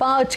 5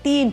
3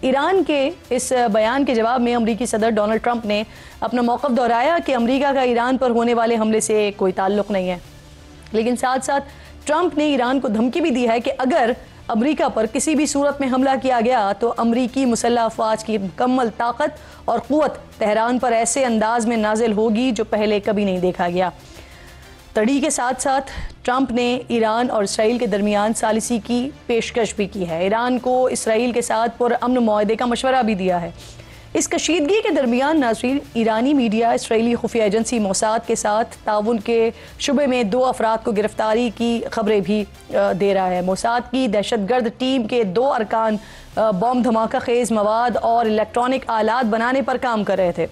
ایران کے اس بیان کے جواب میں امریکی صدر ڈونلڈ ٹرمپ نے اپنا موقف دہرایا کہ امریکہ کا ایران پر ہونے والے حملے سے کوئی تعلق نہیں ہے، لیکن ساتھ ساتھ ٹرمپ نے ایران کو دھمکی بھی دی ہے کہ اگر امریکہ پر کسی بھی صورت میں حملہ کیا گیا تو امریکی مسلح افواج کی مکمل طاقت اور قوت تہران پر ایسے انداز میں نازل ہوگی جو پہلے کبھی نہیں دیکھا گیا۔ تڑی کے ساتھ ساتھ ٹرمپ نے ایران اور اسرائیل کے درمیان ثالثی کی پیشکش بھی کی ہے، ایران کو اسرائیل کے ساتھ پرامن معاہدے کا مشورہ بھی دیا ہے۔ اس کشیدگی کے درمیان ناظرین، ایرانی میڈیا اسرائیلی خفیہ ایجنسی موساد کے ساتھ تعاون کے شبے میں 2 افراد کو گرفتاری کی خبریں بھی دے رہا ہے۔ موساد کی دہشت گرد ٹیم کے 2 ارکان بم دھماکہ خیز مواد اور الیکٹرانک آلات بنانے پر کام کر رہے تھے۔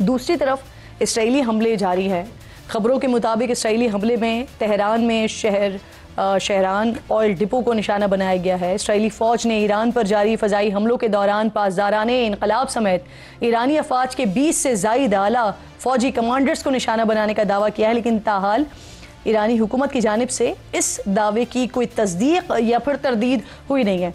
دوسری طرف اسرائیلی حملے جاری ہے۔ خبروں کے مطابق اسرائیلی حملے میں تہران میں شہران آئل ڈپو کو نشانہ بنایا گیا ہے۔ اسرائیلی فوج نے ایران پر جاری فضائی حملوں کے دوران پاسدارانِ انقلاب سمیت ایرانی افواج کے 20 سے زائد اعلیٰ فوجی کمانڈرز کو نشانہ بنانے کا دعویٰ کیا ہے، لیکن تاحال ایرانی حکومت کی جانب سے اس دعوے کی کوئی تصدیق یا پھر تردید ہوئی نہیں ہے۔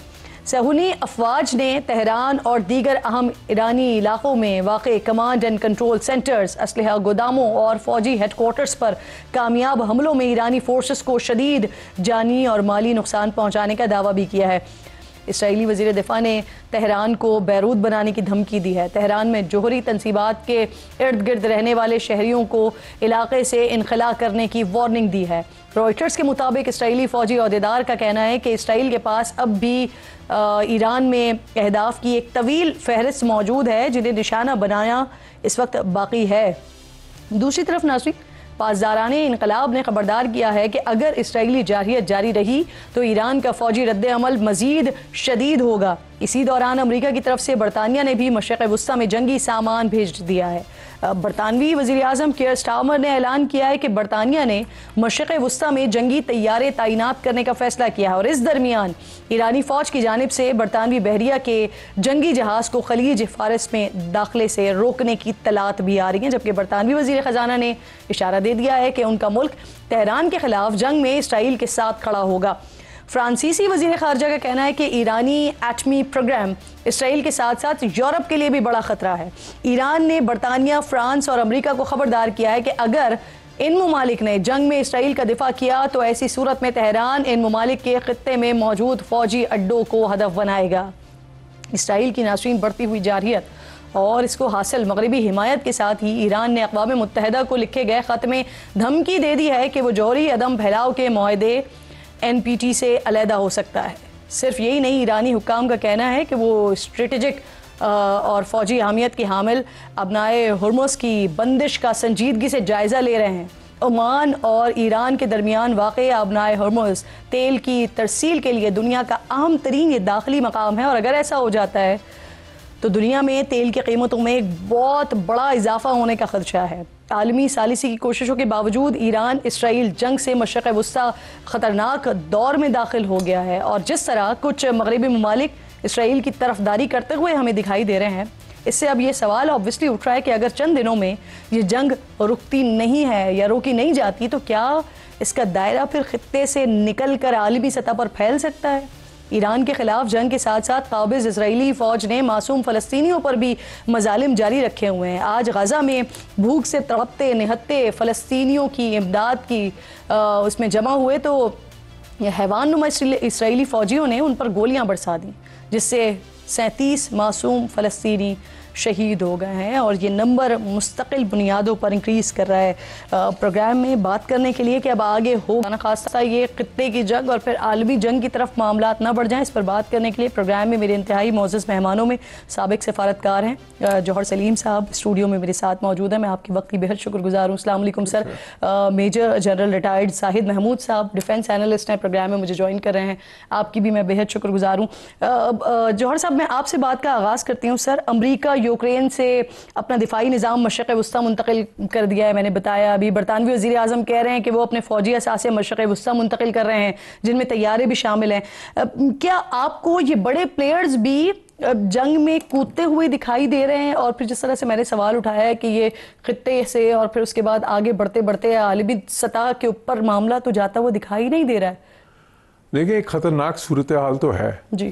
صہیونی افواج نے تہران اور دیگر اہم ایرانی علاقوں میں واقع کمانڈ اینڈ کنٹرول سینٹرز، اسلحہ گوداموں اور فوجی ہیڈ کوارٹرز پر کامیاب حملوں میں ایرانی فورسز کو شدید جانی اور مالی نقصان پہنچانے کا دعویٰ بھی کیا ہے۔ اسرائیلی وزیر دفاع نے تہران کو بیروت بنانے کی دھمکی دی ہے۔ تہران میں جوہری تنصیبات کے ارد گرد رہنے والے شہریوں کو علاقے سے انخلا کرنے کی وارننگ دی ہے۔ رائٹرز کے مطابق اسرائیلی فوجی عہدیدار کا کہنا ہے کہ اسرائیل کے پاس اب بھی ایران میں اہداف کی ایک طویل فہرست موجود ہے جنہیں نشانہ بنانا اس وقت باقی ہے۔ دوسری طرف ناظرین، پاسداران انقلاب نے خبردار کیا ہے کہ اگر اسرائیلی جارحیت جاری رہی تو ایران کا فوجی رد عمل مزید شدید ہوگا۔ اسی دوران امریکہ کی طرف سے برطانیہ نے بھی مشرق وسطیٰ میں جنگی سامان بھیج دیا ہے۔ برطانوی وزیر اعظم کیئر سٹارمر نے اعلان کیا ہے کہ برطانیہ نے مشرق وسطیٰ میں جنگی طیارے تعینات کرنے کا فیصلہ کیا ہے، اور اس درمیان ایرانی فوج کی جانب سے برطانوی بحریہ کے جنگی جہاز کو خلیج فارس میں داخلے سے روکنے کی اطلاعات بھی آ رہی ہیں، جبکہ برطانوی وزیر خزانہ نے اشارہ دے دیا ہے کہ ان کا ملک تہران کے خلاف جنگ میں اسرائیل کے ساتھ کھڑا ہوگا۔ فرانسیسی وزیر خارجہ کا کہنا ہے کہ ایرانی ایٹمی پروگرام اسرائیل کے ساتھ ساتھ یورپ کے لیے بھی بڑا خطرہ ہے۔ ایران نے برطانیہ، فرانس اور امریکہ کو خبردار کیا ہے کہ اگر ان ممالک نے جنگ میں اسرائیل کا دفاع کیا تو ایسی صورت میں تہران ان ممالک کے خطے میں موجود فوجی اڈوں کو ہدف بنائے گا۔ اسرائیل کی ناظرین بڑھتی ہوئی جارحیت اور اس کو حاصل مغربی حمایت کے ساتھ ہی ایران نے اقوام متحدہ کو لکھے گئے خط میں دھمکی دے دی ہے کہ وہ جوہری عدم پھیلاؤ کے معاہدے NPT سے علیحدہ ہو سکتا ہے۔ صرف یہی نہیں، ایرانی حکام کا کہنا ہے کہ وہ اسٹریٹجک اور فوجی اہمیت کی حامل ابنائے ہرمز کی بندش کا سنجیدگی سے جائزہ لے رہے ہیں۔ عمان اور ایران کے درمیان واقع ابنائے ہرمز تیل کی ترسیل کے لیے دنیا کا اہم ترین یہ داخلی مقام ہے، اور اگر ایسا ہو جاتا ہے تو دنیا میں تیل کی قیمتوں میں ایک بہت بڑا اضافہ ہونے کا خدشہ ہے۔ عالمی ثالثی کی کوششوں کے باوجود ایران اسرائیل جنگ سے مشرق وسطیٰ خطرناک دور میں داخل ہو گیا ہے، اور جس طرح کچھ مغربی ممالک اسرائیل کی طرفداری کرتے ہوئے ہمیں دکھائی دے رہے ہیں، اس سے اب یہ سوال obviously اٹھ رہا ہے کہ اگر چند دنوں میں یہ جنگ رکتی نہیں ہے یا روکی نہیں جاتی تو کیا اس کا دائرہ پھر خطے سے نکل کر عالمی سطح پر پھیل سکتا ہے؟ ایران کے خلاف جنگ کے ساتھ ساتھ قابض اسرائیلی فوج نے معصوم فلسطینیوں پر بھی مظالم جاری رکھے ہوئے ہیں۔ آج غزہ میں بھوک سے تڑپتے نہتے فلسطینیوں کی امداد کی اس میں جمع ہوئے تو حیوان نما اسرائیلی فوجیوں نے ان پر گولیاں برسا دیں، جس سے 37 معصوم فلسطینی شہید ہو گئے ہیں، اور یہ نمبر مستقل بنیادوں پر انکریز کر رہا ہے۔ پروگرام میں بات کرنے کے لیے کہ اب آگے ہو خاصا یہ خطے کی جنگ اور پھر عالمی جنگ کی طرف معاملات نہ بڑھ جائیں، اس پر بات کرنے کے لیے پروگرام میں میرے انتہائی معزز مہمانوں میں سابق سفارتکار ہیں جوہر سلیم صاحب اسٹوڈیو میں میرے ساتھ موجود ہیں۔ میں آپ کے وقت کی بہت شکر گزار ہوں۔ السلام علیکم سر۔ میجر جنرل ریٹائرڈ زاہد محمود صاحب ڈیفنس اینالسٹ ہیں، پروگرام میں مجھے جوائن کر رہے ہیں، آپ کی بھی میں بہت شکر گزار ہوں۔ جوہر صاحب، میں آپ سے بات کا آغاز کرتی ہوں۔ سر، امریکہ یوکرین سے اپنا دفاعی نظام مشرق وسطیٰ منتقل کر دیا ہے، میں نے بتایا ابھی۔ برطانوی وزیر اعظم کہہ رہے ہیں کہ وہ اپنے فوجی اثاثے مشرق وسطیٰ منتقل کر رہے ہیں، جن میں طیارے بھی شامل ہیں۔ کیا آپ کو یہ بڑے پلیئرز بھی جنگ میں کودتے ہوئے دکھائی دے رہے ہیں؟ اور پھر جس طرح سے میں نے سوال اٹھایا ہے کہ یہ خطے سے اور پھر اس کے بعد آگے بڑھتے بڑھتے عالمی سطح کے اوپر معاملہ تو جاتا ہوا دکھائی نہیں دے رہا ہے؟ دیکھیں، ایک خطرناک صورتحال تو ہے جی۔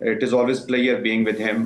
It is always pleasure being with him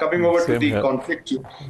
coming over to the conflict,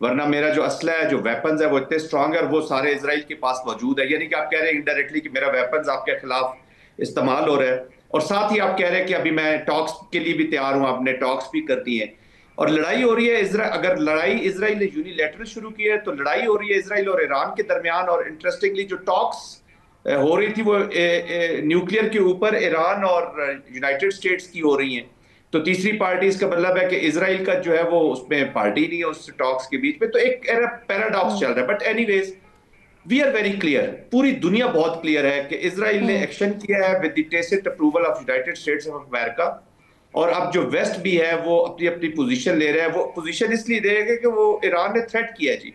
ورنہ میرا جو اسلحہ ہے, جو ویپنز ہے, وہ اتنے اسٹرانگ ہے اور وہ سارے اسرائیل کے پاس موجود ہے. یعنی کہ آپ کہہ رہے ہیں انڈائریکٹلی کہ میرا ویپنز آپ کے خلاف استعمال ہو رہا ہے, اور ساتھ ہی آپ کہہ رہے ہیں کہ ابھی میں ٹاکس کے لیے بھی تیار ہوں, آپ نے ٹاکس بھی کرتی ہیں, اور لڑائی ہو رہی ہے. اگر لڑائی اسرائیل نے یونیلیٹرل شروع کی ہے تو لڑائی ہو رہی ہے اسرائیل اور ایران کے درمیان. اور انٹرسٹنگلی جو ٹاکس ہو رہی تھی وہ نیوکلیئر کے اوپر ایران اور یونائٹڈ اسٹیٹس کی ہو رہی ہیں. تو تیسری پارٹی, اس کا مطلب ہے کہ اسرائیل کا جو ہے وہ اس میں پارٹی نہیں ہے اس ٹاکس کے بیچ میں. تو ایک پیراڈاکس چل رہا ہے. But anyways we are very clear کلیئر, پوری دنیا بہت کلیئر ہے کہ اسرائیل نے ایکشن کیا ہے with the test approval of United States of امریکہ. اور اب جو ویسٹ بھی ہے وہ اپنی اپنی پوزیشن لے رہا ہے. وہ پوزیشن اس لیے دے گا کہ وہ ایران نے تھریٹ کیا ہے جی,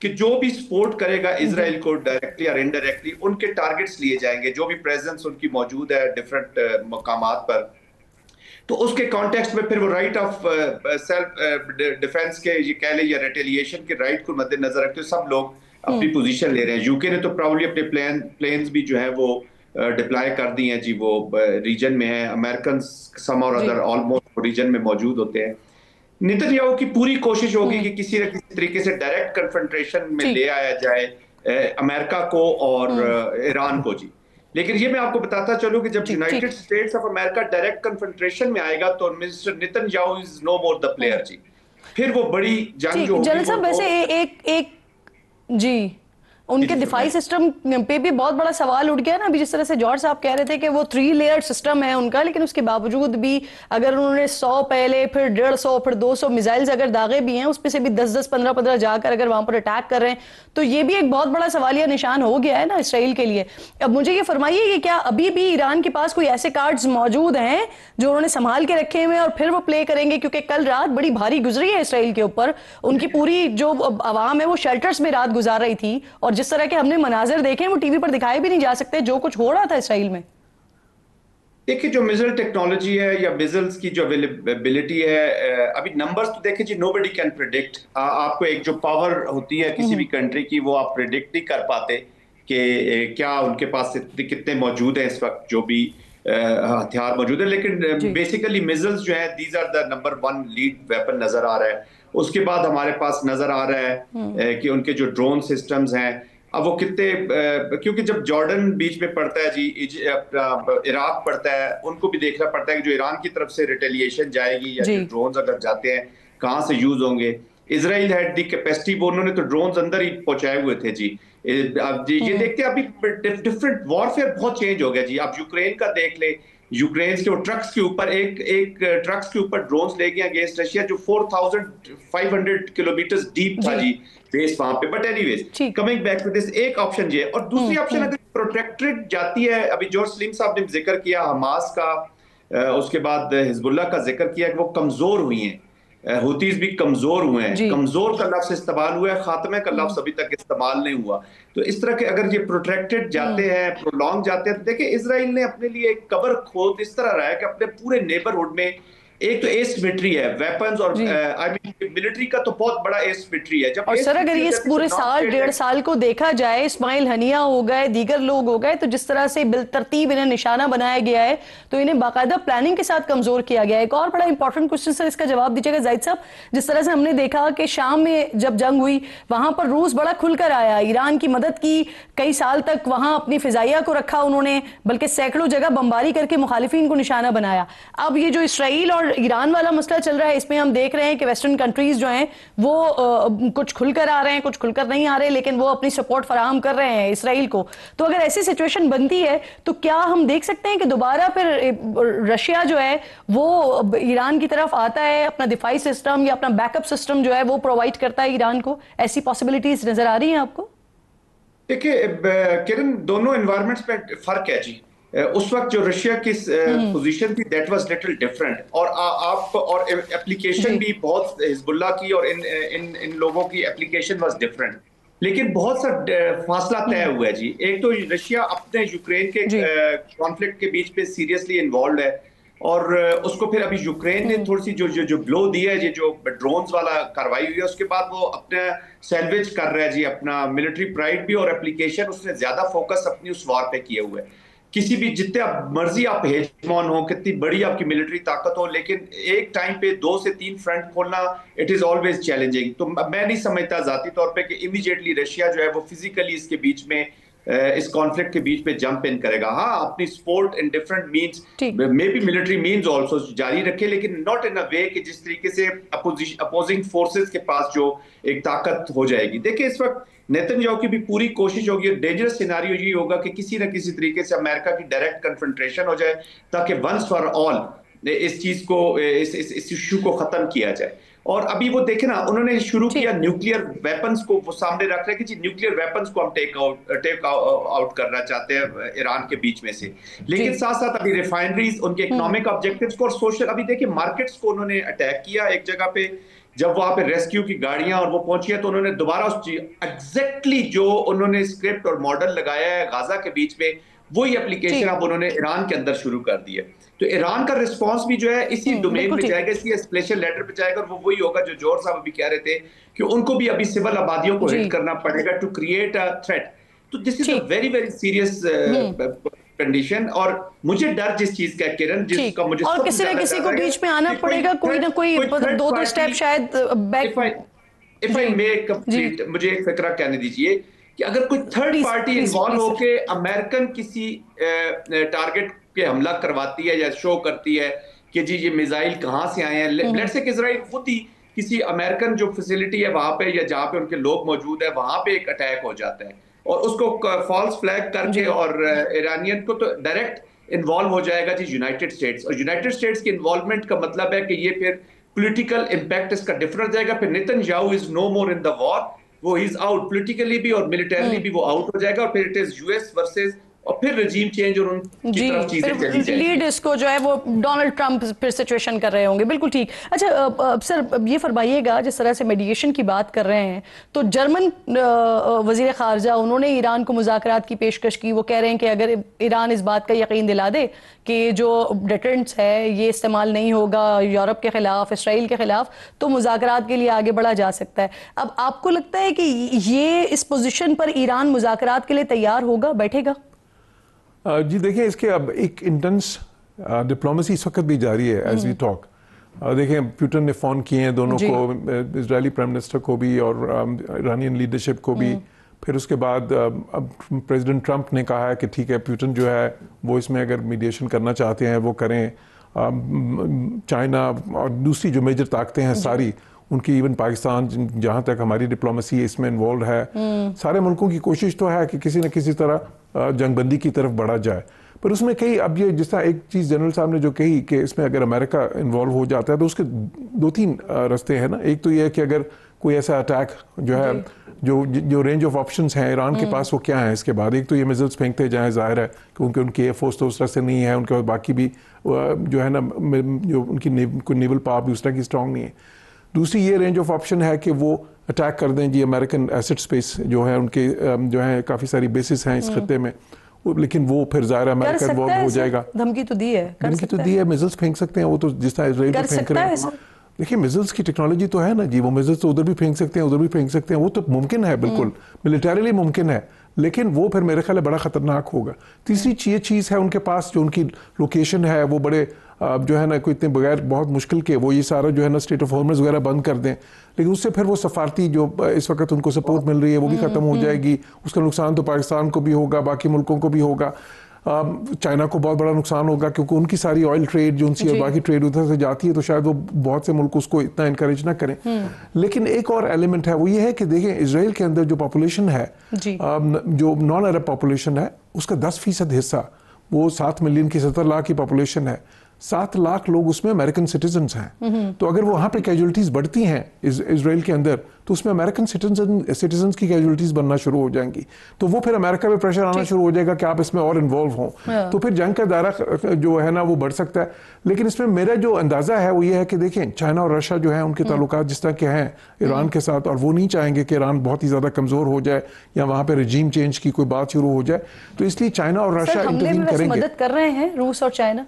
کہ جو بھی سپورٹ کرے گا اسرائیل کو ڈائریکٹلی اور انڈائریکٹلی, ان کے ٹارگٹس لیے جائیں گے, جو بھی پریزنس ان کی موجود ہے ڈفرنٹ مقامات پر. تو اس کے کانٹیکسٹ میں پھر وہ رائٹ آف سیلف ڈیفense کے یہ کہہ لیں یا ریٹیلیشن کے رائٹ کو مد نظر رکھتے سب لوگ اپنی پوزیشن لے رہے ہیں. یوکے نے تو پراؤڈلی اپنے پلینز بھی جو ہے وہ ڈپلائی کر دی ہیں جی, وہ ریجن میں ہیں. امریکنز سم اور ادر آلموسٹ ریجن میں موجود ہوتے ہیں. نتن یاہو کی پوری کوشش ہوگی کہ کسی نہ کسی طریقے سے ڈائریکٹ کنفرنٹریشن میں لے آیا جائے امریکہ کو اور ایران کو جی. لیکن یہ میں آپ کو بتاتا چلوں کہ جب United States of America direct confrontation میں آئے گا تو mister Netanyahu is no more the player جی. پھر وہ بڑی جنگ جو ہوگی. جنرل صاحب ویسے ایک جی ان کے دفاعی سسٹم پہ بھی بہت بڑا سوال اٹھ گیا نا. ابھی جس طرح سے جارج صاحب کہہ رہے تھے کہ وہ 3 لیئر سسٹم ہے ان کا, لیکن اس کے باوجود بھی اگر انہوں نے 100 پہلے, پھر 150, پھر 200 میزائلز اگر داغے بھی ہیں, اس پہ سے بھی 10-10, 15-15 جا کر اگر وہاں پر اٹیک کر رہے ہیں, تو یہ بھی ایک بہت بڑا سوالیہ نشان ہو گیا ہے نا اسرائیل کے لیے. اب مجھے یہ فرمائیے کہ کیا ابھی بھی ایران کے پاس کوئی ایسے کارڈز موجود ہیں جو انہوں نے سنبھال کے رکھے ہوئے اور پھر وہ پلے کریں گے؟ کیونکہ کل رات بڑی بھاری گزری ہے اسرائیل کے اوپر. ان کی پوری جو عوام ہے وہ شیلٹرز میں رات گزار رہی تھی, اور جس طرح کے ہم نے مناظر دیکھیں وہ ٹی وی پر دکھائے بھی نہیں جا سکتے جو کچھ ہو رہا تھا اسرائیل میں. دیکھیں جو میزل ٹیکنالوجی ہے یا میزلز کی جو اویلیبلٹی ہے, ابھی نمبرز تو دیکھیں جی, نوبڈی کین پریڈکٹ. آپ کو ایک جو پاور ہوتی ہے کسی بھی کنٹری کی وہ آپ پریڈکٹ نہیں کر پاتے کہ کیا ان کے پاس کتنے موجود ہیں اس وقت جو بھی ہتھیار موجود ہے. لیکن بیسیکلی میزلز جو ہیں these are the number 1 lead weapon نظر آ رہا ہے. اس کے بعد ہمارے پاس نظر آ رہا ہے کہ ان کے جو ڈرون سسٹمز ہیں اب وہ کتنے, کیونکہ جب جارڈن بیچ میں پڑتا ہے جی, عراق پڑتا ہے, ان کو بھی دیکھنا پڑتا ہے کہ جو ایران کی طرف سے ریٹیلیشن جائے گی یا جو ڈرونز اگر جاتے ہیں کہاں سے یوز ہوں گے. اسرائیل ہیڈ دی کیپیسٹی, وہ انہوں نے تو ڈرونز اندر ہی پہنچائے ہوئے تھے جی. یہ دیکھتے ہیں ابھی ڈفرنٹ وارفیئر بہت چینج ہو گیا جی. آپ یوکرین کا دیکھ لیں, یوکرین کے وہ ٹرکس کے اوپر ایک ٹرکس کے اوپر ڈرونز لے گیا اگینسٹ رشیا جو 4500 کلومیٹر ڈیپ تھا جی بیس وہاں پہ. But anyways ways coming back to this, ایک آپشن یہ ہے. اور دوسری آپشن اگر پروٹیکٹریٹ جاتی ہے, ابھی جارج سلیم صاحب نے ذکر کیا حماس کا, اس کے بعد حزب اللہ کا ذکر کیا کہ وہ کمزور ہوئی ہیں, ہوتیز بھی کمزور ہوئے ہیں. کمزور کا لفظ استعمال ہوا ہے, خاتمے کا لفظ ابھی تک استعمال نہیں ہوا. تو اس طرح کے اگر یہ پروٹیکٹڈ جاتے ہیں, پرولونگ جاتے ہیں, تو دیکھیں اسرائیل نے اپنے لیے ایک قبر کھود اس طرح رہا ہے کہ اپنے پورے نیبرہڈ میں ایک تو ایسیمیٹری ہے ویپنز اور ملٹری کا تو بہت بڑا ایسیمیٹری ہے. اور سر اگر یہ اس پورے سال 1.5 سال کو دیکھا جائے, اسماعیل ہنیہ ہو گئے, دیگر لوگ ہو گئے, تو جس طرح سے بالترتیب انہیں نشانہ بنایا گیا ہے تو انہیں باقاعدہ پلاننگ کے ساتھ کمزور کیا گیا ہے. ایک اور بڑا امپورٹنٹ کوسچن سر, اس کا جواب دیجیے گا زاہد صاحب. جس طرح سے ہم نے دیکھا کہ شام میں جب جنگ ہوئی وہاں پر روس بڑا کھل کر آیا, ایران کی مدد کی, کئی سال تک وہاں اپنی فضائیہ کو رکھا انہوں نے, بلکہ سینکڑوں جگہ بمباری کر کے مخالفین کو نشانہ بنایا. اب یہ جو اسرائیل اور ایران والا مسئلہ چل رہا ہے, اس میں ہم دیکھ رہے ہیں کہ ویسٹرن کنٹریز جو ہیں وہ کچھ کھل کر آ رہے ہیں, کچھ کھل کر نہیں آ رہے, لیکن وہ اپنی سپورٹ فراہم کر رہے ہیں اسرائیل کو. تو اگر ایسی سچویشن بنتی ہے تو کیا ہم دیکھ سکتے ہیں کہ دوبارہ پھر رشیا جو ہے وہ ایران کی طرف آتا ہے, اپنا دفاعی سسٹم یا اپنا بیک اپ سسٹم جو ہے وہ پرووائڈ کرتا ہے ایران کو؟ ایسی پاسبلٹیز نظر آ رہی ہیں آپ کو؟ دیکھیں کرن, دونوں انوائرمنٹس میں فرق ہے جی. اس وقت جو رشیا کی پوزیشن تھی دیٹ واز لٹل ڈفرنٹ, اور آپ اور اپلیکیشن بھی بہت حزب اللہ کی اور ان لوگوں کی اپلیکیشن واز ڈفرنٹ. لیکن بہت سا فاصلہ طے ہوا ہے جی. ایک تو رشیا اپنے یوکرین کے کانفلکٹ کے بیچ پہ سیریسلی انوالوڈ ہے, اور اس کو پھر ابھی یوکرین نے تھوڑی سی جو بلو دیا ہے جو ڈرونز والا کاروائی ہوئی ہے, اس کے بعد وہ اپنا سیلویج کر رہا ہے جی, اپنا ملٹری پرائیڈ بھی اور اپلیکیشن اس نے زیادہ فوکس اپنی اس وار پہ کیے ہوئے. کسی بھی جتنے مرضی آپ ہیجمون ہو, کتنی بڑی آپ کی ملٹری طاقت ہو, لیکن ایک ٹائم پہ 2 سے 3 فرنٹ کھولنا اٹ از آلویز چیلنجنگ. تو میں نہیں سمجھتا ذاتی طور پہ کہ امیڈیٹلی رشیا جو ہے وہ فزیکلی اس کے بیچ میں اس کانفلکٹ کے بیچ میں جمپ ان کرے گا. ہاں اپنی support in different means, may be military means also جاری رکھے, لیکن ناٹ ان اے وے کہ جس طریقے سے اپوزنگ فورسز کے پاس جو ایک طاقت ہو جائے گی. دیکھیں اس وقت نیتن یاہو کی بھی پوری کوشش ہوگی, ڈینجرس سیناریو یہ ہوگا کہ کسی نہ کسی طریقے سے امریکہ کی ڈائریکٹ کنفرنٹریشن ہو جائے تاکہ ونس فار آل اس چیز کو, اس ایشو کو ختم کیا جائے. اور ابھی وہ دیکھیں نا, انہوں نے شروع کیا نیوکلیئر ویپنز کو وہ سامنے رکھ رہے کہ جی نیوکلیئر ویپنز کو ہم ٹیک آؤٹ کرنا چاہتے ہیں ایران کے بیچ میں سے, لیکن ساتھ ساتھ ابھی ریفائنریز, ان کے اکنامک آبجیکٹیوز کو اور سوشل, ابھی دیکھیں مارکیٹس کو انہوں نے اٹیک کیا ایک جگہ پہ. جب وہاں پہ ریسکیو کی گاڑیاں اور وہ پہنچی ہیں تو انہوں نے دوبارہ اس ایگزیکٹلی جو انہوں نے اسکرپٹ اور ماڈل لگایا ہے غازہ کے بیچ میں, وہی اپلیکیشن اب انہوں نے ایران کے اندر شروع کر دی ہے. تو ایران کا ریسپانس بھی جو ہے اسی ڈومین میں جائے گا, اسی اسپیشل لیٹر پہ جائے گا, اور وہ وہی ہوگا جو جوہر صاحب ابھی کہہ رہے تھے کہ ان کو بھی ابھی سول آبادیوں کو ہٹ کرنا پڑے گا ٹو کریٹ اے تھریٹ. تو this is a very very serious condition. اور مجھے ڈر جس چیز کا کرن, جس کا مجھے اور کسی نہ کسی کو بیچ میں آنا پڑے گا, کوئی نہ کوئی 2 سٹیپ شاید بیک. مجھے ایک فکرہ کہنے دیجئے کہ اگر کوئی تھرڈ پارٹی انوالو ہو کے امریکن کسی ٹارگٹ پہ حملہ کرواتی ہے یا شو کرتی ہے کہ جی یہ میزائل کہاں سے آئے ہیں, لیٹس سے کہ اسرائیل خود ہی کسی امریکن جو فیسلٹی ہے وہاں پہ یا جہاں پہ ان کے لوگ موجود ہیں وہاں پہ ایک اٹیک ہو جاتا ہے, اور اس کو فالس فلیگ کر کے اور ایرانین کو تو ڈائریکٹ انوالو ہو جائے گا جی یونائٹڈ اسٹیٹس, اور یونائٹڈ اسٹیٹس کی انوالومنٹ کا مطلب ہے کہ یہ پھر پولیٹیکل امپیکٹ اس کا ڈفرنٹ جائے گا. پھر نیتن یاہو از نو مور ان دا وار, وہ از آؤٹ پولیٹیکلی بھی اور ملیٹرلی بھی وہ آؤٹ ہو جائے گا, اور پھر اٹ از یو ایس ورسز, اور پھر رجیم چینج اور ان کی طرف چیزیں چلی جائیں گی. لیڈ اس کو جو ہے وہ ڈونلڈ ٹرمپ پھر سچویشن کر رہے ہوں گے. بالکل ٹھیک. اچھا سر یہ فرمائیے گا, جس طرح سے میڈیشن کی بات کر رہے ہیں تو جرمن وزیر خارجہ انہوں نے ایران کو مذاکرات کی پیشکش کی. وہ کہہ رہے ہیں کہ اگر ایران اس بات کا یقین دلا دے کہ جو ڈیٹرنٹس ہے یہ استعمال نہیں ہوگا یورپ کے خلاف, اسرائیل کے خلاف, تو مذاکرات کے لیے آگے بڑھا جا سکتا ہے. اب آپ کو لگتا ہے کہ یہ اس پوزیشن پر ایران مذاکرات کے لیے تیار ہوگا, بیٹھے گا؟ جی دیکھیں اس کے اب ایک انٹینس ڈپلومیسی اس وقت بھی جاری ہے ایز وی ٹاک. دیکھیں پیوٹن نے فون کیے ہیں دونوں کو, اسرائیلی پرائم منسٹر کو بھی اور ایرانین لیڈرشپ کو بھی. پھر اس کے بعد اب پریزیڈنٹ ٹرمپ نے کہا ہے کہ ٹھیک ہے پیوٹن جو ہے وہ اس میں اگر میڈیشن کرنا چاہتے ہیں وہ کریں. چائنا اور دوسری جو میجر طاقتیں ہیں ساری, ان کی ایون پاکستان جہاں تک ہماری ڈپلومیسی اس میں انوالوڈ ہے, سارے ملکوں کی کوشش تو ہے کہ کسی نہ کسی طرح جنگ بندی کی طرف بڑھا جائے. پر اس میں کئی, اب یہ جس طرح ایک چیز جنرل صاحب نے جو کہی کہ اس میں اگر امریکہ انوالو ہو جاتا ہے تو اس کے 2-3 رستے ہیں نا. ایک تو یہ ہے کہ اگر کوئی ایسا اٹیک جو ہے جو رینج آف آپشنز ہیں ایران کے پاس وہ کیا ہیں اس کے بعد. ایک تو یہ میزلز پھینکتے جائیں, ظاہر ہے کیونکہ ان کی ایئر فورس تو اس طرح سے نہیں ہے, ان کے باقی بھی جو ہے نا جو ان کی نیول پاور بھی اس طرح کی اسٹرانگ نہیں ہے. دوسری یہ رینج آف آپشن ہے کہ وہ اٹیک کر دیں جی امریکن ایسٹ اسپیس جو ہے ان کے جو ہے کافی ساری بیسز ہیں اس خطے میں, لیکن وہ پھر ظاہر امریکہ انوالو ہو جائے گا. دھمکی تو دی ہے, دھمکی تو دی ہے, میزلز پھینک سکتے ہیں وہ تو جس طرح اسرائیل کو پھینک رہے ہیں. دیکھیں میزلز کی ٹیکنالوجی تو ہے نا جی, وہ میزلز تو ادھر بھی پھینک سکتے ہیں ادھر بھی پھینک سکتے ہیں, وہ تو ممکن ہے بالکل ملیٹریلی ممکن ہے, لیکن وہ پھر میرے خیال ہے بڑا خطرناک ہوگا. تیسری چیز ہے ان کے پاس جو ان کی لوکیشن ہے وہ بڑے جو ہے نا کوئی اتنے بغیر بہت مشکل کے وہ یہ سارا جو ہے نا اسٹیٹ آف ہارمز وغیرہ بند کر دیں, لیکن اس سے پھر وہ سفارتی جو اس وقت ان کو سپورٹ مل رہی ہے وہ بھی ختم ہو جائے گی. اس کا نقصان تو پاکستان کو بھی ہوگا, باقی ملکوں کو بھی ہوگا. چائنا کو بہت بڑا نقصان ہوگا کیونکہ ان کی ساری آئل ٹریڈ جو ان کی باقی ٹریڈ ادھر سے جاتی ہے تو شاید وہ بہت سے ملک اس کو اتنا انکریج نہ کریں. لیکن ایک اور ایلیمنٹ ہے وہ یہ ہے کہ دیکھیں اسرائیل کے اندر جو پاپولیشن ہے جو نان عرب پاپولیشن ہے اس کا 10% حصہ, وہ 7 ملین کی 70 لاکھ کی پاپولیشن ہے, 7 لاکھ لوگ اس میں امریکن سٹیزنز ہیں. تو اگر وہاں پہ کیجولٹیز بڑھتی ہیں اسرائیل کے اندر تو اس میں امریکن سٹیزنز کی کیجولٹیز بننا شروع ہو جائیں گی, تو وہ پھر امریکہ پہ پریشر آنا شروع ہو جائے گا کہ آپ اس میں اور انوالو ہوں, تو پھر جنگ کا دائرہ جو ہے نا وہ بڑھ سکتا ہے. لیکن اس میں میرا جو اندازہ ہے وہ یہ ہے کہ دیکھیں چائنا اور رشیا جو ہیں ان کے تعلقات جس طرح کے ہیں ایران کے ساتھ, اور وہ نہیں چاہیں گے کہ ایران بہت ہی زیادہ کمزور ہو جائے یا وہاں پہ رجیم چینج کی کوئی بات شروع ہو جائے, تو اس لیے چائنا اور رشیا انٹروین کریں گے. مدد کر رہے ہیں روس اور چائنا.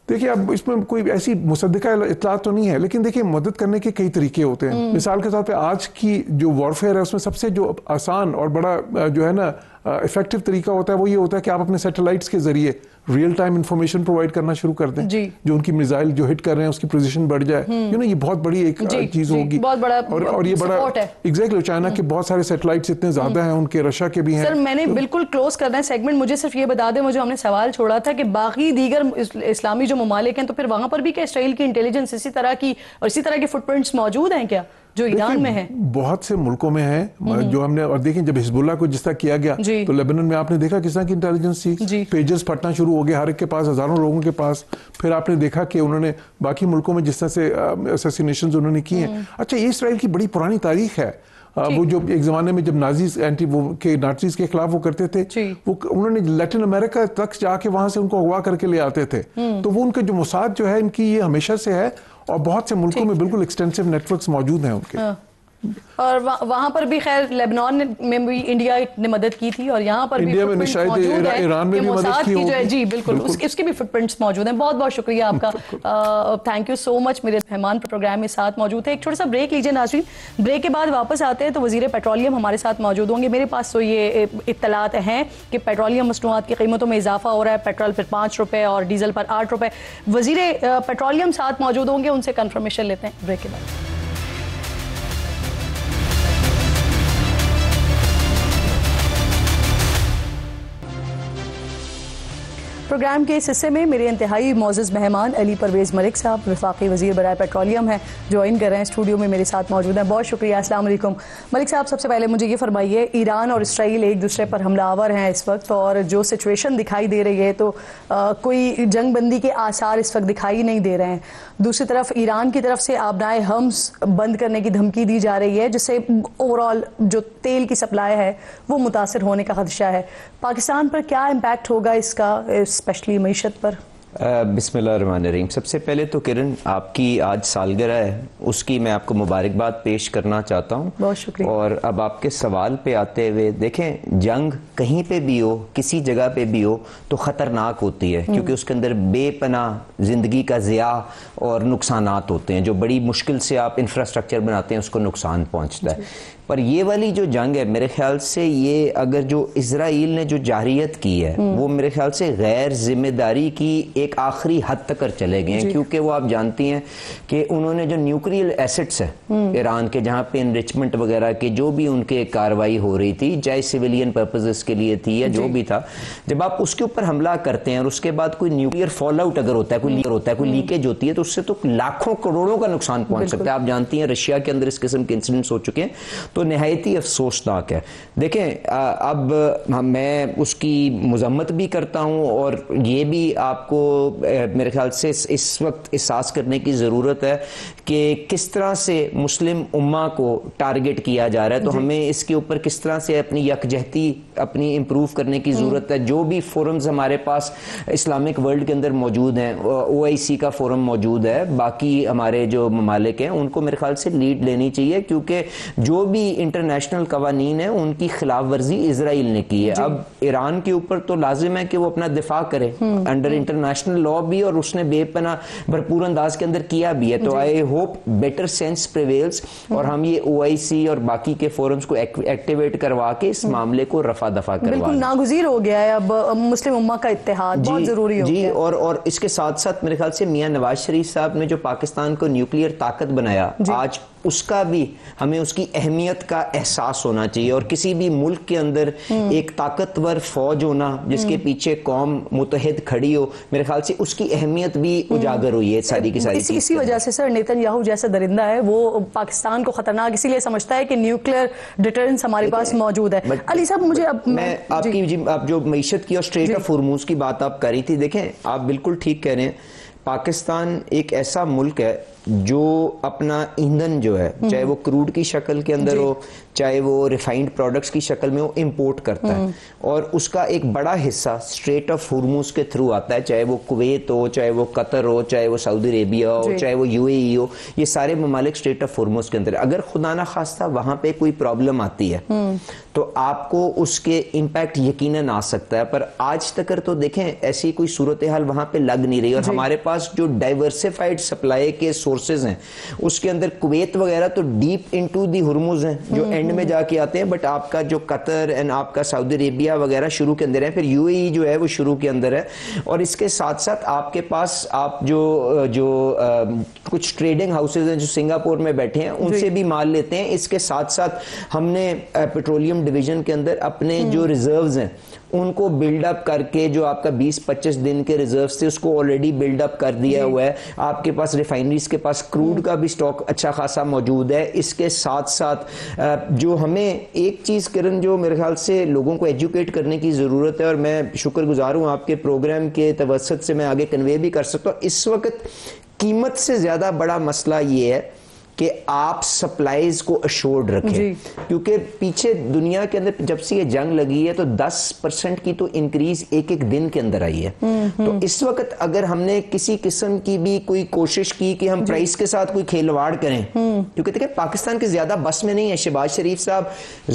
دیکھیں اب اس میں کوئی ایسی مصدقہ اطلاعات تو نہیں ہے, لیکن دیکھیں مدد کرنے کے کئی طریقے ہوتے ہیں. مثال کے طور پہ آج کی جو وارفیئر ہے اس میں سب سے جو آسان اور بڑا جو ہے نا افیکٹو طریقہ ہوتا ہے وہ یہ ہوتا ہے کہ آپ اپنے سیٹلائٹس کے ذریعے ریئل ٹائم انفارمیشن پرووائڈ کرنا شروع کر دیں, جو ان کی میزائل جو ہٹ کر رہے ہیں اس کی پوزیشن بڑھ جائے. یہ بہت بڑی ایک چیز ہوگی, اور یہ بڑا ایگزیکٹلی چائنا کے بہت سارے سیٹلائٹس اتنے زیادہ ہیں, ان کے رشیا کے بھی ہیں. سر میں نے بالکل کلوز کرنا ہے سیگمنٹ, مجھے صرف یہ بتا دیں, مجھے ہم نے سوال چھوڑا تھا کہ باقی دیگر اسلامی جو ممالک ہیں تو پھر وہاں پر بھی کیا اسرائیل کی انٹیلیجنس اسی طرح کی اور اسی طرح کے فٹ پرنٹس موجود ہیں کیا جو ایران میں ہیں؟ بہت سے ملکوں میں ہیں جو ہم نے, اور دیکھیں جب حزب اللہ کو جس طرح کیا گیا تو لیبنن میں آپ نے دیکھا کس طرح کی انٹیلیجنس تھی, پیجز پھٹنا شروع ہو گئے ہر ایک کے پاس, ہزاروں لوگوں کے پاس. پھر آپ نے دیکھا کہ انہوں نے باقی ملکوں میں جس طرح سے اسیسینیشنز انہوں نے کی ہیں. اچھا یہ اسرائیل کی بڑی پرانی تاریخ ہے. وہ جو ایک زمانے میں جب نازیز نازیز کے خلاف وہ کرتے تھے, وہ انہوں نے لیٹن امریکہ تک جا کے وہاں سے ان کو اغوا کر کے لے آتے تھے. تو وہ ان کے جو موساد جو ہے ان کی یہ ہمیشہ سے ہے, اور بہت سے ملکوں میں بالکل ایکسٹینسو نیٹ ورکس موجود ہیں ان کے. اور وہاں پر بھی خیر لیبنان میں بھی انڈیا نے مدد کی تھی, اور یہاں پر بھی شاید ایران میں بھی مدد کی ہوگی. جی بالکل, اس کے بھی فٹ پرنٹس موجود ہیں. بہت بہت شکریہ آپ کا, تھینک یو سو مچ. میرے مہمان پروگرام میں ساتھ موجود ہیں. ایک چھوٹا سا بریک لیجیے ناظرین, بریک کے بعد واپس آتے ہیں تو وزیر پیٹرولیم ہمارے ساتھ موجود ہوں گے. میرے پاس تو یہ اطلاعات ہیں کہ پیٹرولیم مصنوعات کی قیمتوں میں اضافہ ہو رہا ہے, پیٹرول پر 5 روپے اور ڈیزل پر 8 روپے. وزیر پیٹرولیم ساتھ موجود ہوں گے, ان سے کنفرمیشن لیتے ہیں بریک کے بعد. پروگرام کے اس حصے میں میرے انتہائی معزز مہمان علی پرویز ملک صاحب وفاقی وزیر برائے پیٹرولیم ہیں, جوائن کر رہے ہیں اسٹوڈیو میں, میرے ساتھ موجود ہیں. بہت شکریہ. السلام علیکم ملک صاحب. سب سے پہلے مجھے یہ فرمائیے, ایران اور اسرائیل ایک دوسرے پر حملہ آور ہیں اس وقت, اور جو سچویشن دکھائی دے رہی ہے تو کوئی جنگ بندی کے آثار اس وقت دکھائی نہیں دے رہے ہیں. دوسری طرف ایران کی طرف سے آبنائے ہمز بند کرنے کی دھمکی دی جا رہی ہے, جس سے اوور آل جو تیل کی سپلائی ہے وہ متاثر ہونے کا خدشہ ہے. پاکستان پر کیا امپیکٹ ہوگا اس کا, اسپیشلی معیشت پر؟ بسم اللہ الرحمن الرحیم. سب سے پہلے تو کرن آپ کی آج سالگرہ ہے, اس کی میں آپ کو مبارکباد پیش کرنا چاہتا ہوں. بہت شکریہ. اور اب آپ کے سوال پہ آتے ہوئے, دیکھیں جنگ کہیں پہ بھی ہو, کسی جگہ پہ بھی ہو تو خطرناک ہوتی ہے, کیونکہ اس کے اندر بے پناہ زندگی کا ضیاع اور نقصانات ہوتے ہیں. جو بڑی مشکل سے آپ انفراسٹرکچر بناتے ہیں اس کو نقصان پہنچتا ہے. پر یہ والی جو جنگ ہے میرے خیال سے, یہ اگر جو اسرائیل نے جو جارحیت کی ہے وہ میرے خیال سے غیر ذمہ داری کی ایک آخری حد تک کر چلے گئے ہیں. کیونکہ وہ آپ جانتی ہیں کہ انہوں نے جو نیوکلیئر ایسٹس ہیں ایران کے, جہاں پہ انریچمنٹ وغیرہ کے جو بھی ان کے کاروائی ہو رہی تھی, چاہے سویلین پرپزز کے لیے تھی یا جو بھی تھا, جب آپ اس کے اوپر حملہ کرتے ہیں اور اس کے بعد کوئی نیوکلیئر فال آؤٹ اگر ہوتا ہے, کوئی لیکیج ہوتی ہے, تو اس سے تو لاکھوں کروڑوں کا نقصان پہنچ سکتا ہے. آپ جانتی ہیں رشیا کے اندر اس قسم کے انسیڈنٹس ہو چکے ہیں, تو نہایت ہی افسوسناک ہے. دیکھیں اب میں اس کی مذمت بھی کرتا ہوں, اور یہ بھی آپ کو میرے خیال سے اس وقت احساس کرنے کی ضرورت ہے کہ کس طرح سے مسلم امہ کو ٹارگٹ کیا جا رہا ہے. تو ہمیں اس کے اوپر کس طرح سے اپنی یکجہتی اپنی امپروو کرنے کی ضرورت ہے. جو بھی فورمز ہمارے پاس اسلامک ورلڈ کے اندر موجود ہیں, OIC کا فورم موجود ہے, باقی ہمارے جو ممالک ہیں ان کو میرے خیال سے لیڈ لینی چاہیے, کیونکہ جو بھی انٹرنیشنل قوانین ہیں ان کی خلاف ورزی اسرائیل نے کی ہے. اب ایران کے اوپر تو لازم ہے کہ وہ اپنا دفاع کرے انڈر انٹرنیشنل لا بھی, اور اس نے بے پناہ بھرپور انداز کے اندر کیا بھی ہے. تو I hope better sense prevails, اور ہم یہ OIC اور باقی کے فورمز کو ایکٹیویٹ کروا کے اس معاملے کو رفع دفع کروا. بالکل ناگزیر ہو گیا ہے اب مسلم امہ کا اتحاد, بہت ضروری ہو گیا. اور اس کے ساتھ ساتھ میرے خیال سے میاں نواز شریف صاحب نے جو پاکستان کو نیوکلیئر طاقت بنایا آج, اس کا بھی ہمیں اس کی اہمیت کا احساس ہونا چاہیے. اور کسی بھی ملک کے اندر ایک طاقتور فوج ہونا جس کے پیچھے قوم متحد کھڑی ہو, میرے خیال سے اس کی اہمیت بھی اجاگر ہوئی ہے ساری کی ساری. اسی وجہ سے سر نیتن یاہو جیسا درندہ ہے وہ پاکستان کو خطرناک اسی لیے سمجھتا ہے کہ نیوکلیئر ڈیٹرنس ہمارے پاس موجود ہے. علی صاحب مجھے میں آپ کی آپ جو معیشت کی اور اسٹریٹ آف ہرموز کی بات آپ کر رہی تھی, دیکھیں آپ بالکل ٹھیک کہہ رہے ہیں. پاکستان ایک ایسا ملک ہے جو اپنا ایندھن جو ہے, چاہے وہ کروڈ کی شکل کے اندر ہو, چاہے وہ ریفائنڈ پروڈکٹس کی شکل میں وہ امپورٹ کرتا ہے, اور اس کا ایک بڑا حصہ اسٹریٹ آف ہرموز کے تھرو آتا ہے, چاہے وہ کویت ہو, چاہے وہ قطر ہو, چاہے وہ سعودی عربیہ ہو, چاہے وہ UAE ہو. یہ سارے ممالک اسٹریٹ آف ہرموز کے اندر. اگر خدا نہ خواستہ وہاں پہ کوئی پرابلم آتی ہے تو آپ کو اس کے امپیکٹ یقیناً آ سکتا ہے. پر آج تک تو دیکھیں ایسی کوئی صورتحال وہاں پہ لگ نہیں رہی, اور ہمارے پاس پاس جو ڈائیورسفائڈ سپلائی کے سورسز ہیں اس کے اندر کویت وغیرہ تو ڈیپ انٹو دی ہرمز ہیں جو اینڈ میں جا کے آتے ہیں, بٹ آپ کا جو قطر اینڈ آپ کا سعودی عربیہ وغیرہ شروع کے اندر ہے, پھر یو اے ای جو ہے وہ شروع کے اندر ہے, اور اس کے ساتھ ساتھ آپ کے پاس آپ جو کچھ ٹریڈنگ ہاؤسز ہیں جو سنگاپور میں بیٹھے ہیں ان سے بھی مال لیتے ہیں. اس کے ساتھ ساتھ ہم نے پیٹرولیم ڈویژن کے اندر اپنے جو ریزروز ہیں ان کو بلڈ اپ کر کے, جو آپ کا 20-25 دن کے ریزروز تھے اس کو آلریڈی بلڈ اپ کر دیا ہوا ہے. آپ کے پاس ریفائنریز کے پاس کروڈ کا بھی سٹاک اچھا خاصا موجود ہے. اس کے ساتھ ساتھ جو ہمیں ایک چیز کرن جو میرے خیال سے لوگوں کو ایجوکیٹ کرنے کی ضرورت ہے, اور میں شکر گزار ہوں آپ کے پروگرام کے توسط سے میں آگے کنوے بھی کر سکتا ہوں, اس وقت قیمت سے زیادہ بڑا مسئلہ یہ ہے کہ آپ سپلائیز کو اشورڈ رکھیں, کیونکہ پیچھے دنیا کے اندر جب سے یہ جنگ لگی ہے تو 10% کی تو انکریز ایک دن کے اندر آئی ہے. تو اس وقت اگر ہم نے کسی قسم کی بھی کوئی کوشش کی کہ ہم پرائس کے ساتھ کوئی کھیلواڑ کریں, کیونکہ دیکھیں پاکستان کے زیادہ بس میں نہیں ہے. شہباز شریف صاحب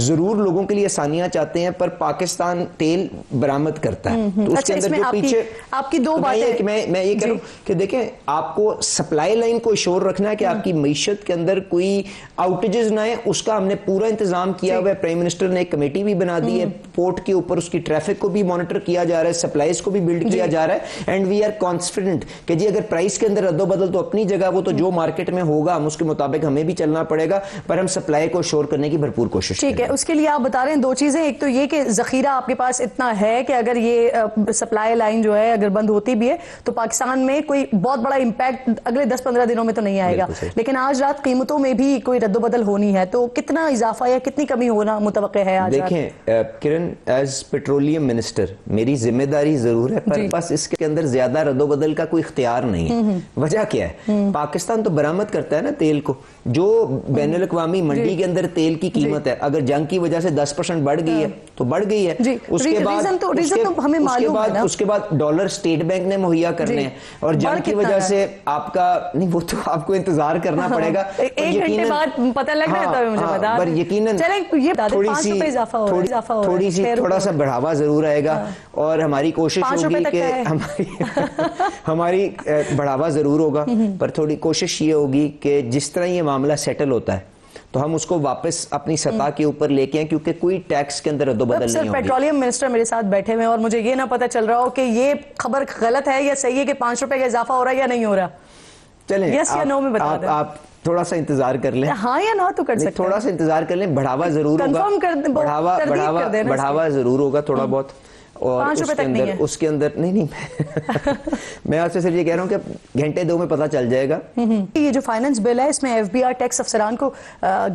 ضرور لوگوں کے لیے آسانیاں چاہتے ہیں, پر پاکستان تیل برآمد کرتا ہے, تو اس کے اندر جو پیچھے آپ کی دو باتیں میں یہ کہہ رہا ہوں کہ دیکھیں آپ کو سپلائی لائن کو اشور رکھنا ہے کہ آپ کی معیشت کے اندر کوئی آؤٹیجز نہ ہے, اس کا ہم نے پورا انتظام کیا ہوا ہے. پرائم منسٹر نے ایک کمیٹی بھی بنا دی ہے, پورٹ کے اوپر اس کی ٹریفک کو بھی مانیٹر کیا جا رہا ہے, سپلائیز کو بھی بلڈ کیا جا رہا ہے, اینڈ وی آر کانفیڈنٹ کہ جی اگر پرائس کے اندر رد و بدل تو اپنی جگہ, وہ تو جو مارکیٹ میں ہوگا ہم اس کے مطابق ہمیں بھی چلنا پڑے گا, پر ہم سپلائی کو شور کرنے کی بھرپور کوشش کریں. ٹھیک ہے, اس کے لیے آپ بتا رہے ہیں دو چیزیں, ایک تو یہ کہ ذخیرہ آپ کے پاس اتنا ہے کہ اگر یہ سپلائی لائن جو ہے اگر بند ہوتی بھی ہے تو پاکستان میں کوئی بہت بڑا امپیکٹ اگلے 10-15 دنوں میں تو نہیں آئے گا, لیکن آج رات قیمتوں میں بھی کوئی رد و بدل ہونی ہے, تو کتنا اضافہ یا کتنی کمی ہونا متوقع ہے آج؟ دیکھیں کرن, ایز پیٹرولیم منسٹر میری ذمہ داری ضرور ہے, پر بس اس کے اندر زیادہ رد و بدل کا کوئی اختیار نہیں ہے. وجہ کیا ہے, پاکستان تو برآمد کرتا ہے نا تیل کو, جو بین الاقوامی منڈی کے اندر تیل کی قیمت ہے اگر جنگ کی وجہ سے 10% بڑھ گئی ہے تو بڑھ گئی ہے, اس کے بعد ڈالر سٹیٹ بینک نے مہیا کرنے ہیں, اور جنگ کی وجہ سے آپ کا نہیں, وہ تو آپ کو انتظار کرنا پڑے گا, ایک گھنٹے بعد پتہ لگ رہا ہے مجھے بتا, پر یقیناً تھوڑی سی تھوڑا سا بڑھاوا ضرور آئے گا, اور ہماری کوشش ہوگی کہ ہماری بڑھاوا ضرور ہوگا, پر تھوڑی کوشش یہ ہوگی کہ جس طرح یہ معاملہ سیٹل ہوتا ہے تو ہم اس کو واپس اپنی سطح کے اوپر لے کے ہیں, کیونکہ کوئی ٹیکس کے اندر رد و بدل نہیں ہوگی. پیٹرولیم منسٹر میرے ساتھ بیٹھے ہوئے اور مجھے یہ نہ پتہ چل رہا ہو کہ یہ خبر غلط ہے یا صحیح ہے کہ 5 روپے کا اضافہ ہو رہا ہے یا نہیں ہو رہا. چلیں یس یا نو میں بتا دیں, آپ تھوڑا سا انتظار کر لیں. ہاں یا نو تو کر سکتے ہیں, تھوڑا سا انتظار کر لیں, بڑھاوا ضرور ہوگا, بڑھاوا ضرور ہوگا تھوڑا بہت, اور اس کے اندر نہیں میں آپ سے صرف یہ کہہ رہا ہوں کہ گھنٹے 2 میں پتہ چل جائے گا. یہ جو فائننس بل ہے اس میں FBR ٹیکس افسران کو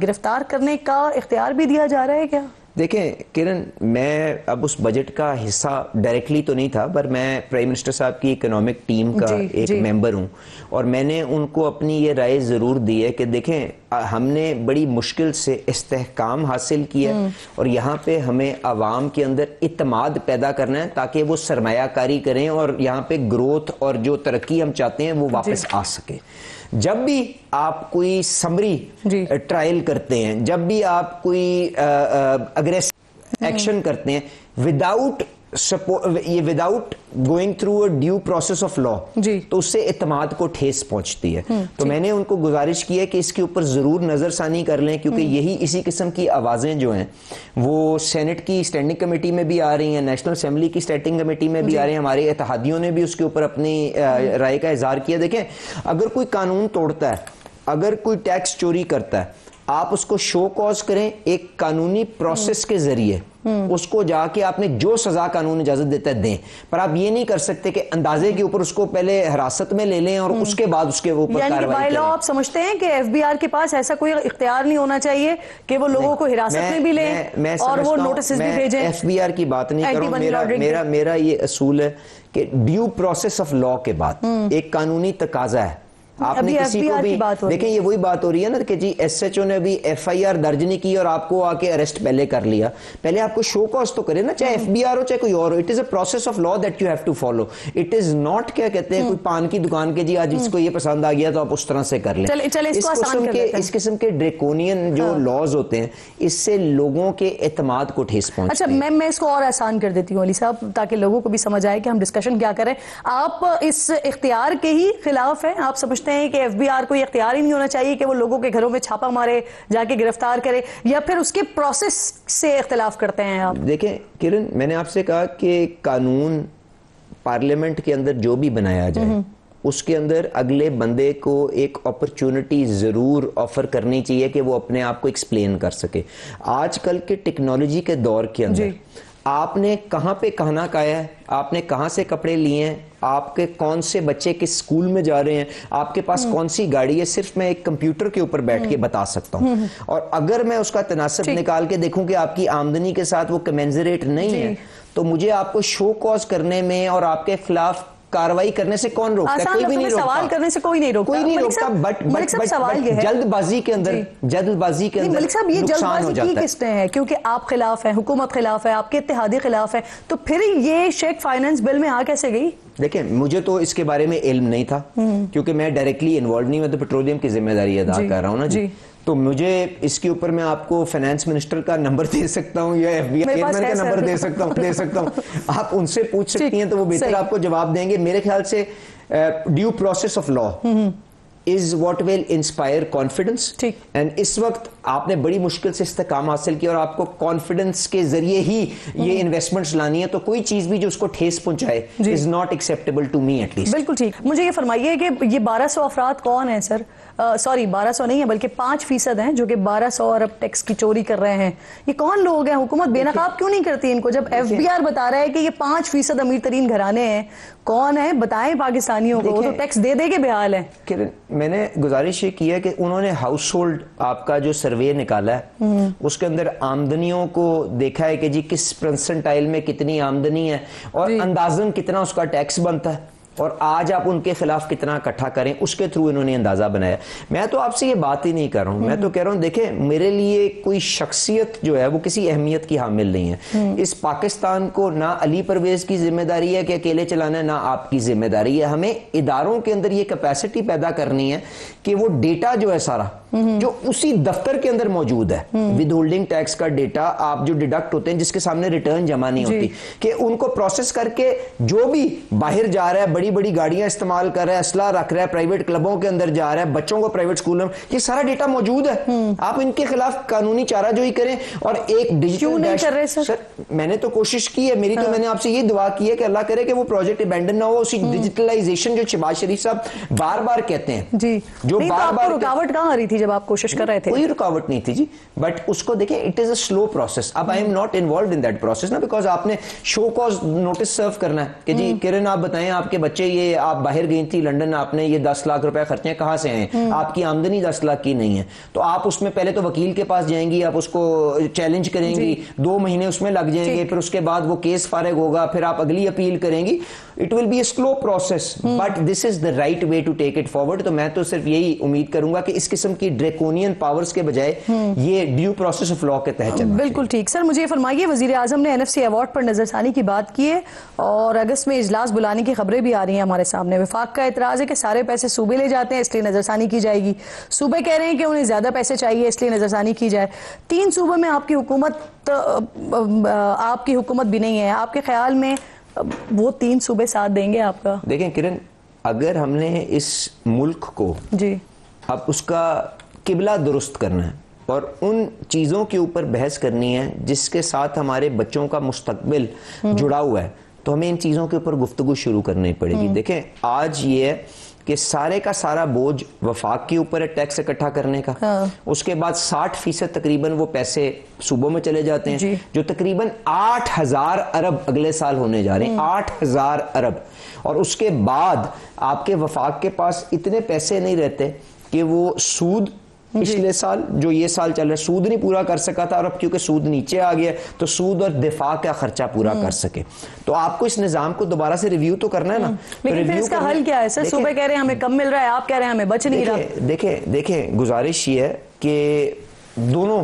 گرفتار کرنے کا اختیار بھی دیا جا رہا ہے کیا؟ دیکھیں کرن, میں اب اس بجٹ کا حصہ ڈائریکٹلی تو نہیں تھا, پر میں پرائم منسٹر صاحب کی اکنامک ٹیم کا ایک ممبر ہوں, اور میں نے ان کو اپنی یہ رائے ضرور دی ہے کہ دیکھیں ہم نے بڑی مشکل سے استحکام حاصل کیا, اور یہاں پہ ہمیں عوام کے اندر اعتماد پیدا کرنا ہے تاکہ وہ سرمایہ کاری کریں اور یہاں پہ گروتھ اور جو ترقی ہم چاہتے ہیں وہ واپس آ سکے. جب بھی آپ کوئی سمری ٹرائل کرتے ہیں, جب بھی آپ کوئی اگریسو ایکشن کرتے ہیں without going through a due process of لا, تو اس سے اعتماد کو ٹھیس پہنچتی ہے. تو میں نے ان کو گزارش کی ہے کہ اس کے اوپر ضرور نظر ثانی کر لیں, کیونکہ یہی اسی قسم کی آوازیں جو ہیں وہ سینٹ کی اسٹینڈنگ کمیٹی میں بھی آ رہی ہیں, نیشنل اسمبلی کی اسٹینڈنگ کمیٹی میں بھی آ رہی ہیں, ہمارے اتحادیوں نے بھی اس کے اوپر اپنی رائے کا اظہار کیا. دیکھیں اگر کوئی قانون توڑتا ہے, اگر کوئی ٹیکس چوری کرتا ہے, آپ اس کو شو کاز کریں ایک قانونی پروسیس کے ذریعے, اس کو جا کے آپ نے جو سزا قانون اجازت دیتا ہے دیں, پر آپ یہ نہیں کر سکتے کہ اندازے کے اوپر اس کو پہلے حراست میں لے لیں اور اس کے بعد اس کے اوپر کارروائی کریں. آپ سمجھتے ہیں کہ FBR کے پاس ایسا کوئی اختیار نہیں ہونا چاہیے کہ وہ لوگوں کو حراست میں بھی لیں اور وہ نوٹسز بھی بھیجیں؟ FBR کی بات نہیں کروں, میرا یہ اصول ہے کہ ڈیو پروسیس آف لا کے بعد ایک قانونی تقاضا ہے آپ نے کسی کو بھی دیکھیں یہ وہی بات ہو رہی ہے نا کہ جی ایس ایچ او نے ابھی ایف آئی آر درج نہیں کی اور آپ کو آ کے اریسٹ پہلے کر لیا. پہلے آپ کو شو کاز تو کرے نا, چاہے ایف بی آر ہو چاہے کوئی اور ہو. It is a process of law that you have to follow. It is not کیا کہتے ہیں کوئی پان کی دکان کے جی آج اس کو یہ پسند آ گیا تو آپ اس طرح سے کر لیں. اس قسم کے ڈریکونین جو لاز ہوتے ہیں اس سے لوگوں کے اعتماد کو ٹھیس پہنچتی ہے. اچھا میں اس کو اور آسان کر دیتی ہوں علی صاحب تاکہ لوگوں کو بھی سمجھ آئے کہ ہم ڈسکشن کیا کریں. آپ اس اختیار کے ہی خلاف ہیں؟ آپ سمجھتے ہیں کہ ایف بی آر کو یہ اختیار ہی نہیں ہونا چاہیے کہ وہ لوگوں کے گھروں میں چھاپا مارے, جا کے گرفتار کرے, یا پھر اس کے پروسیس سے اختلاف کرتے ہیں آپ؟ دیکھیں کرن, میں نے آپ سے کہا کہ قانون پارلیمنٹ کے اندر جو بھی بنایا جائے اس کے اندر اگلے بندے کو ایک اپرچونٹی ضرور آفر کرنی چاہیے کہ وہ اپنے آپ کو ایکسپلین کر سکے. آج کل کے ٹیکنالوجی کے دور کے اندر آپ نے کہاں پہ کھانا کھایا ہے, آپ نے کہاں سے کپڑے لیے ہیں, آپ کے کون سے بچے کس اسکول میں جا رہے ہیں, آپ کے پاس کون سی گاڑی ہے, صرف میں ایک کمپیوٹر کے اوپر بیٹھ کے بتا سکتا ہوں. اور اگر میں اس کا تناسب نکال کے دیکھوں کہ آپ کی آمدنی کے ساتھ وہ کمنزریٹ نہیں ہے تو مجھے آپ کو شو کاز کرنے میں اور آپ کے خلاف کاروائی کرنے سے کون روکتا ہے؟ کوئی بھی نہیں روکتا. سوال کرنے سے کوئی نہیں روکتا. بٹ سوال یہ ہے جلد بازی کے اندر ملک صاحب یہ جلد بازی کی کس نے ہے؟ کیونکہ آپ خلاف ہیں, حکومت خلاف ہے, آپ کے اتحادی خلاف ہے, تو پھر یہ شیک فائنانس بل میں آ کیسے گئی؟ دیکھیں مجھے تو اس کے بارے میں علم نہیں تھا کیونکہ میں ڈائریکٹلی انوالو نہیں, میں تو پیٹرولیم کی ذمہ داری ادا کر رہا ہوں نا جی. تو مجھے اس کے اوپر میں آپ کو فائنانس منسٹر کا نمبر دے سکتا ہوں یا ایف بی آئی چیئرمین کا نمبر دے سکتا ہوں. آپ ان سے پوچھ سکتی ہیں تو وہ بہتر آپ کو جواب دیں گے. میرے خیال سے due process of law is what will inspire confidence. and اس وقت آپ نے بڑی مشکل سے استحکام حاصل کیا اور آپ کو کانفیڈنس کے ذریعے ہی یہ انویسٹمنٹس لانی ہے, تو کوئی چیز بھی جو اس کو ٹھیس پہنچائے is not acceptable to me at least. بالکل ٹھیک. مجھے یہ فرمائیے کہ یہ 1200 افراد کون ہیں سر؟ سوری 1200 نہیں ہے بلکہ 5% ہیں جو کہ 1200 ارب ٹیکس کی چوری کر رہے ہیں. یہ کون لوگ ہیں؟ حکومت بے نقاب کیوں نہیں کرتی ان کو جب ایف بی آر بتا رہا ہے کہ یہ 5% امیر ترین گھرانے ہیں؟ کون ہیں بتائیں پاکستانیوں کو, وہ تو ٹیکس دے دے کے بحال ہیں. میں نے گزارش یہ کی ہے کہ انہوں نے ہاؤس ہولڈ آپ کا جو سروے نکالا ہے اس کے اندر آمدنیوں کو دیکھا ہے کہ جی کس پرسنٹائل میں کتنی آمدنی ہے اور اندازن کتنا اس کا ٹیکس بنتا ہے اور آج آپ ان کے خلاف کتنا اکٹھا کریں, اس کے تھرو انہوں نے اندازہ بنایا. میں تو آپ سے یہ بات ہی نہیں کر رہا ہوں, میں تو کہہ رہا ہوں دیکھیں میرے لیے کوئی شخصیت جو ہے وہ کسی اہمیت کی حامل نہیں ہے. اس پاکستان کو نہ علی پرویز کی ذمہ داری ہے کہ اکیلے چلانا ہے, نہ آپ کی ذمہ داری ہے. ہمیں اداروں کے اندر یہ کیپیسٹی پیدا کرنی ہے کہ وہ ڈیٹا جو ہے سارا جو اسی دفتر کے اندر موجود ہے, ود ہولڈنگ ٹیکس کا ڈیٹا, آپ جو ڈیڈکٹ ہوتے ہیں جس کے سامنے ریٹرن جمع نہیں ہوتی, کہ ان کو پروسیس کر کے جو بھی باہر جا رہا ہے, بڑی بڑی گاڑیاں استعمال کر رہا ہے, اسلحہ رکھ رہا ہے, پرائیویٹ کلبوں کے اندر جا رہا ہے, بچوں کو پرائیویٹ اسکولوں میں, یہ سارا ڈیٹا موجود ہے. آپ ان کے خلاف قانونی چارہ جوئی کریں. اور ایک ڈیجیٹل سر میں نے تو کوشش کی ہے, میری تو میں نے آپ سے یہ دعا کی ہے کہ اللہ کرے کہ وہ پروجیکٹ ابینڈن نہ ہو. اسی ڈیجیٹلائزیشن جو شہباز شریف صاحب بار بار کہتے ہیں, جو بار بار رکاوٹ کہاں آ رہی تھی جب آپ کوشش کر رہے تھے؟ کوئی رکاوٹ نہیں تھی جی, بٹ اس کو دیکھیں it is a slow process. اب I am not involved in that process نا, بیکاز آپ نے شو کاز نوٹس سرو کرنا ہے کہ جی کرن آپ بتائیں آپ کے بچے یہ آپ باہر گئی تھی لنڈن, آپ نے یہ 10 لاکھ روپے خرچے کہاں سے ہیں, آپ کی آمدنی 10 لاکھ کی نہیں ہے, تو آپ اس میں پہلے تو وکیل کے پاس جائیں گی, آپ اس کو چیلنج کریں گی, 2 مہینے اس میں لگ جائیں گے, پھر اس کے بعد وہ کیس فارغ ہوگا, پھر آپ اگلی اپیل کریں گی. It will be a slow process, but this is the right way to take it forward. تو میں تو صرف یہی امید کروں گا کہ اس قسم کی ڈریکونین پاورز کے بجائے یہ ڈیو پروسیس آف لا کے تحت چلنا. بالکل ٹھیک. سر مجھے یہ فرمائیے, وزیر اعظم نے NFC ایوارڈ پر نظر ثانی کی بات کی ہے اور اگست میں اجلاس بلانے کی خبریں بھی آ رہی ہیں ہمارے سامنے. وفاق کا اعتراض ہے کہ سارے پیسے صوبے لے جاتے ہیں اس لیے نظر ثانی کی جائے گی. صوبے کہہ رہے ہیں کہ انہیں زیادہ پیسے چاہیے اس لیے نظر ثانی کی جائے. 3 صوبوں میں آپ کی حکومت بھی نہیں ہے. آپ کے خیال میں وہ 3 صوبے ساتھ دیں گے آپ کا؟ دیکھیں کرن, اگر ہم نے اس ملک کو اب اس کا قبلہ درست کرنا ہے اور ان چیزوں کے اوپر بحث کرنی ہے جس کے ساتھ ہمارے بچوں کا مستقبل جڑا ہوا ہے, تو ہمیں ان چیزوں کے اوپر گفتگو شروع کرنی پڑے گی. دیکھیں آج یہ ہے کہ سارے کا سارا بوجھ وفاق کے اوپر ہے ٹیکس اکٹھا کرنے کا, اس کے بعد 60% تقریباً وہ پیسے صوبوں میں چلے جاتے ہیں جو تقریباً 8000 ارب اگلے سال ہونے جا رہے ہیں, 8000 ارب. اور اس کے بعد آپ کے وفاق کے پاس اتنے پیسے نہیں رہتے کہ وہ سود پچھلے سال جو یہ سال چل رہا ہے سود نہیں پورا کر سکا تھا, اور اب کیونکہ سود نیچے آ گیا تو سود اور دفاع کا خرچہ پورا کر سکے. تو آپ کو اس نظام کو دوبارہ سے ریویو تو کرنا ہے نا. لیکن پھر اس کا حل کیا ہے سر؟ صوبہ کہہ رہے ہیں ہمیں کم مل رہا ہے, آپ کہہ رہے ہیں ہمیں بچ نہیں رہا. دیکھیں گزارش یہ ہے کہ دونوں,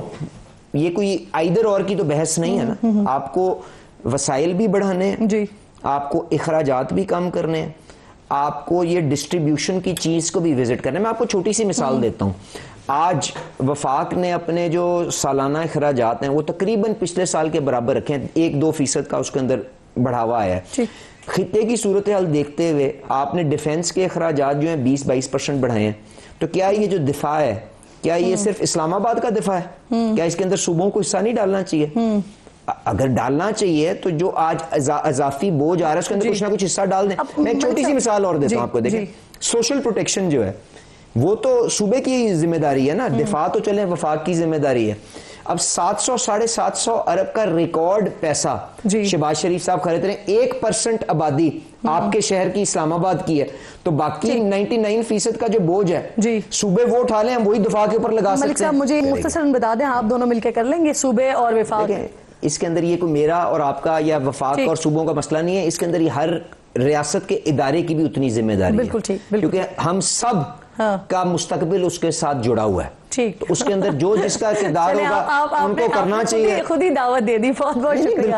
یہ کوئی آئیدر اور کی تو بحث نہیں ہے نا. آپ کو وسائل بھی بڑھانے ہیں جی, آپ کو اخراجات بھی کم کرنے ہیں, آپ کو یہ ڈسٹریبیوشن کی چیز کو بھی وزٹ کرنا ہے. میں آپ کو چھوٹی سی مثال دیتا ہوں. آج وفاق نے اپنے جو سالانہ اخراجات ہیں وہ تقریباً پچھلے سال کے برابر رکھے ہیں, 1-2% کا اس کے اندر بڑھاوا آیا ہے. خطے کی صورتحال دیکھتے ہوئے آپ نے ڈیفنس کے اخراجات جو ہیں 20-22% بڑھائے ہیں. تو کیا یہ جو دفاع ہے, کیا یہ صرف اسلام آباد کا دفاع ہے؟ کیا اس کے اندر صوبوں کو حصہ نہیں ڈالنا چاہیے؟ اگر ڈالنا چاہیے تو جو آج اضافی بوجھ آ رہا ہے اس کے اندر کچھ نہ کچھ حصہ ڈال دیں. میں ایک چھوٹی سی مثال اور دیتا ہوں آپ کو. دیکھیں سوشل پروٹیکشن جو ہے وہ تو صوبے کی ذمہ داری ہے نا, دفاع تو چلیں وفاق کی ذمہ داری ہے. اب 700-750 ارب کا ریکارڈ پیسہ شہباز شریف صاحب خرید رہے ہیں. 1% آبادی آپ کے شہر کی اسلام آباد کی ہے, تو باقی 99% کا جو بوجھ ہے صوبے وہ اٹھا لیں, ہم وہی دفاع کے اوپر لگا سکتے ہیں. ملک صاحب مجھے مختصراً بتا دیں, آپ دونوں مل کے کر لیں گے صوبے اور وفاق؟ اس کے اندر یہ کوئی میرا اور آپ کا یا وفاق اور صوبوں کا مسئلہ نہیں ہے. اس کے اندر یہ ہر ریاست کے ادارے کی بھی اتنی ذمہ داری ہے, کیونکہ ہم سب کا مستقبل اس کے ساتھ جڑا ہوا ہے. تو اس کے اندر جو جس کا کردار ہوگا ان کو کرنا چاہیے. خود ہی دعوت دے دی, بہت بہت شکریہ.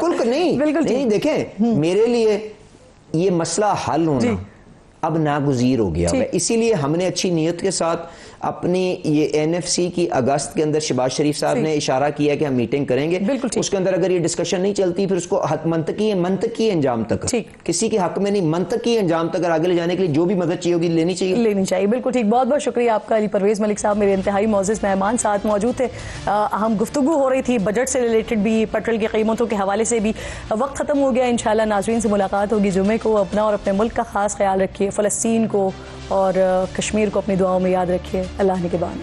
بالکل نہیں, دیکھیں میرے لیے یہ مسئلہ حل ہونا اب ناگزیر ہو گیا ہے. اسی لیے ہم نے اچھی نیت کے ساتھ اپنی یہ NFC کی اگست کے اندر شہباز شریف صاحب نے اشارہ کیا کہ ہم میٹنگ کریں گے. اس کے اندر اگر یہ ڈسکشن نہیں چلتی پھر اس کو منطقی انجام تک, کسی کے حق میں نہیں, منطقی انجام تک اگر آگے لے جانے کے لیے جو بھی مدد چاہیے ہوگی لینی چاہیے. بالکل ٹھیک. بہت بہت شکریہ آپ کا علی پرویز ملک صاحب, میرے انتہائی معزز مہمان ساتھ موجود تھے. ہم گفتگو ہو رہی تھی بجٹ سے ریلیٹڈ بھی, پیٹرول کی قیمتوں کے حوالے سے بھی. وقت ختم ہو گیا, انشاءاللہ ناظرین سے ملاقات ہوگی جمعے کو. اپنا اور اپنے ملک کا خاص خیال رکھیے, فلسطین کو اور کشمیر کو اپنی دعاؤں میں یاد رکھیے. اللہ نگہبان.